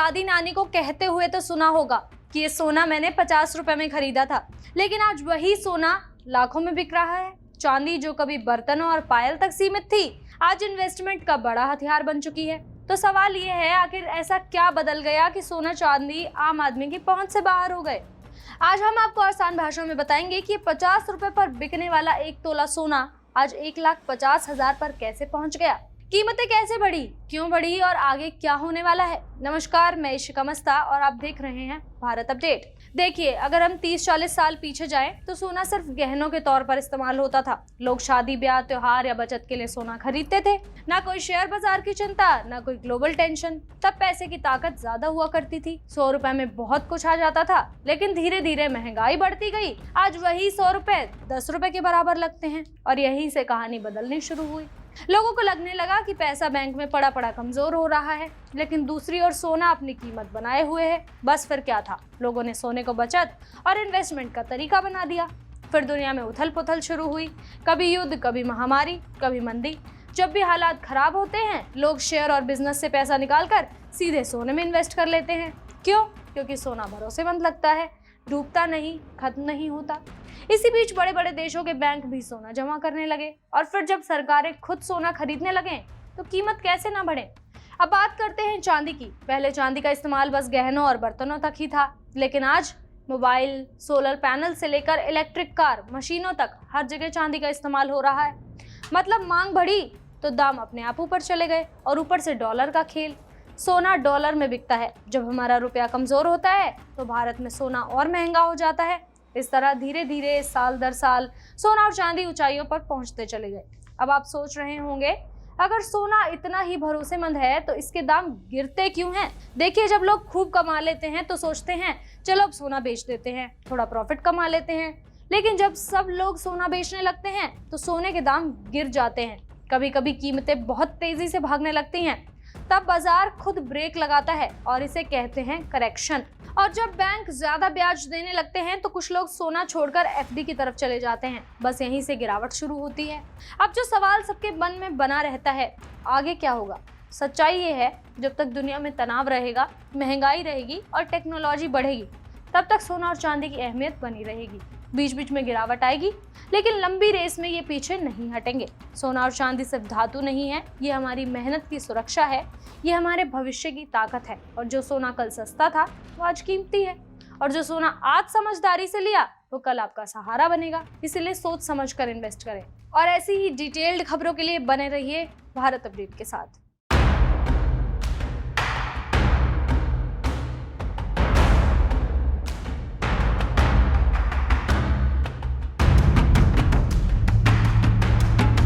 दादी नानी को कहते हुए तो सुना होगा कि ये सोना मैंने 50 रुपए में खरीदा था, लेकिन आज वही सोना लाखों में बिक रहा है। चांदी जो कभी बर्तनों और पायल तक सीमित थी, आज इन्वेस्टमेंट का बड़ा हथियार बन चुकी है। तो सवाल ये है, आखिर ऐसा क्या बदल गया कि सोना चांदी आम आदमी की पहुंच से बाहर हो गए। आज हम आपको आसान भाषा में बताएंगे कि 50 रुपए पर बिकने वाला 1 तोला सोना आज 1,50,000 पर कैसे पहुंच गया, कीमतें कैसे बढ़ी, क्यों बढ़ी और आगे क्या होने वाला है। नमस्कार, मैं इशिका मस्ता और आप देख रहे हैं भारत अपडेट। देखिए, अगर हम 30-40 साल पीछे जाएं तो सोना सिर्फ गहनों के तौर पर इस्तेमाल होता था। लोग शादी ब्याह त्योहार या बचत के लिए सोना खरीदते थे। ना कोई शेयर बाजार की चिंता, ना कोई ग्लोबल टेंशन। तब पैसे की ताकत ज्यादा हुआ करती थी। 100 रुपए में बहुत कुछ आ जाता था, लेकिन धीरे धीरे महंगाई बढ़ती गई। आज वही 100 रुपए 10 रुपए के बराबर लगते हैं और यहीं से कहानी बदलनी शुरू हुई। लोगों को लगने लगा कि पैसा बैंक में पड़ा पड़ा कमजोर हो रहा है, लेकिन दूसरी ओर सोना अपनी कीमत बनाए हुए है। बस फिर क्या था, लोगों ने सोने को बचत और इन्वेस्टमेंट का तरीका बना दिया। फिर दुनिया में उथल पुथल शुरू हुई, कभी युद्ध, कभी महामारी, कभी मंदी। जब भी हालात खराब होते हैं, लोग शेयर और बिजनेस से पैसा निकालकर सीधे सोने में इन्वेस्ट कर लेते हैं। क्यों? क्योंकि सोना भरोसेमंद लगता है, डूबता नहीं, खत्म नहीं होता। इसी बीच बड़े बड़े देशों के बैंक भी सोना जमा करने लगे और फिर जब सरकारें खुद सोना खरीदने लगे तो कीमत कैसे ना बढ़े। अब बात करते हैं चांदी की। पहले चांदी का इस्तेमाल बस गहनों और बर्तनों तक ही था, लेकिन आज मोबाइल, सोलर पैनल से लेकर इलेक्ट्रिक कार, मशीनों तक हर जगह चांदी का इस्तेमाल हो रहा है। मतलब मांग बढ़ी तो दाम अपने आप ऊपर चले गए और ऊपर से डॉलर का खेल। सोना डॉलर में बिकता है। जब हमारा रुपया कमजोर होता है तो भारत में सोना और महंगा हो जाता है। इस तरह धीरे धीरे साल दर साल सोना और चांदी ऊंचाइयों पर पहुंचते चले गए। अब आप सोच रहे होंगे, अगर सोना इतना ही भरोसेमंद है तो इसके दाम गिरते क्यों हैं? देखिए, जब लोग खूब कमा लेते हैं तो सोचते हैं चलो अब सोना बेच देते हैं, थोड़ा प्रॉफिट कमा लेते हैं। लेकिन जब सब लोग सोना बेचने लगते हैं तो सोने के दाम गिर जाते हैं। कभी कभी कीमतें बहुत तेजी से भागने लगती हैं। तब बाजार खुद ब्रेक लगाता है और इसे कहते हैं करेक्शन। और जब बैंक ज्यादा ब्याज देने लगते हैं तो कुछ लोग सोना छोड़कर एफडी की तरफ चले जाते हैं। बस यहीं से गिरावट शुरू होती है। अब जो सवाल सबके मन में बना रहता है, आगे क्या होगा? सच्चाई ये है, जब तक दुनिया में तनाव रहेगा, महंगाई रहेगी और टेक्नोलॉजी बढ़ेगी, तब तक सोना और चांदी की अहमियत बनी रहेगी। बीच बीच में गिरावट आएगी, लेकिन लंबी रेस में ये पीछे नहीं हटेंगे। सोना और चांदी सिर्फ धातु नहीं है, ये हमारी मेहनत की सुरक्षा है, ये हमारे भविष्य की ताकत है। और जो सोना कल सस्ता था वो आज कीमती है, और जो सोना आज समझदारी से लिया वो कल आपका सहारा बनेगा। इसलिए सोच समझ कर इन्वेस्ट करें। और ऐसी ही डिटेल्ड खबरों के लिए बने रहिए भारत अपडेट के साथ।